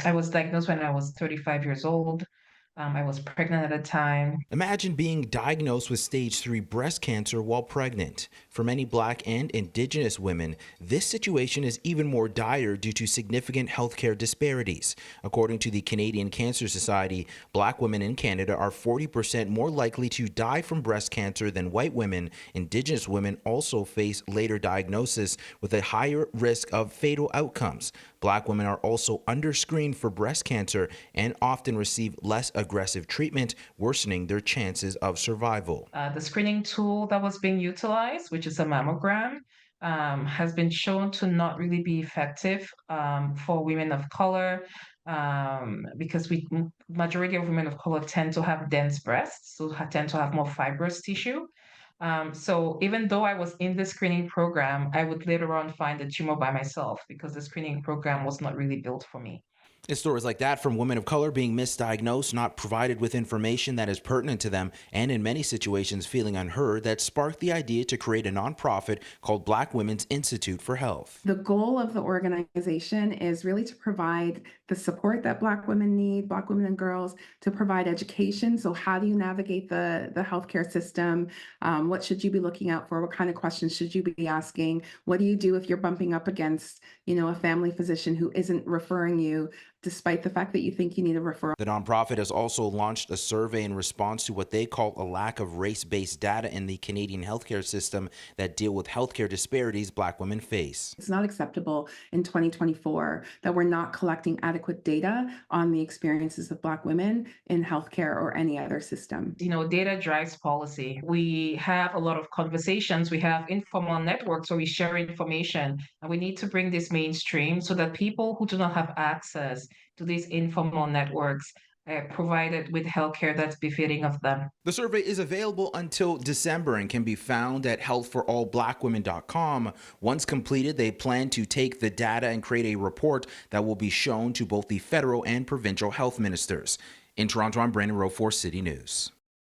I was diagnosed when I was 35 years old. I was pregnant at the time. Imagine being diagnosed with stage 3 breast cancer while pregnant. For many Black and Indigenous women, this situation is even more dire due to significant healthcare disparities. According to the Canadian Cancer Society, Black women in Canada are 40% more likely to die from breast cancer than white women. Indigenous women also face later diagnosis with a higher risk of fatal outcomes. Black women are also underscreened for breast cancer and often receive less aggressive treatment, worsening their chances of survival. The screening tool that was being utilized, which is a mammogram, has been shown to not really be effective for women of color because majority of women of color tend to have dense breasts, so tend to have more fibrous tissue. So even though I was in the screening program, I would later on find the tumor by myself because the screening program was not really built for me. It's stories like that from women of color being misdiagnosed, not provided with information that is pertinent to them, and in many situations feeling unheard that sparked the idea to create a nonprofit called Black Women's Institute for Health. The goal of the organization is really to provide the support that Black women need, Black women and girls, to provide education. So, how do you navigate the healthcare system? What should you be looking out for? What kind of questions should you be asking? What do you do if you're bumping up against, a family physician who isn't referring you, despite the fact that you think you need a referral? The nonprofit has also launched a survey in response to what they call a lack of race-based data in the Canadian healthcare system that deal with healthcare disparities Black women face. It's not acceptable in 2024 that we're not collecting adequate data on the experiences of Black women in healthcare or any other system. Data drives policy. We have a lot of conversations. We have informal networks where we share information, and we need to bring this mainstream so that people who do not have access to these informal networks are provided with healthcare that's befitting of them. The survey is available until December and can be found at healthforallblackwomen.com. Once completed, they plan to take the data and create a report that will be shown to both the federal and provincial health ministers. In Toronto, I'm Brandon Rowe for City News.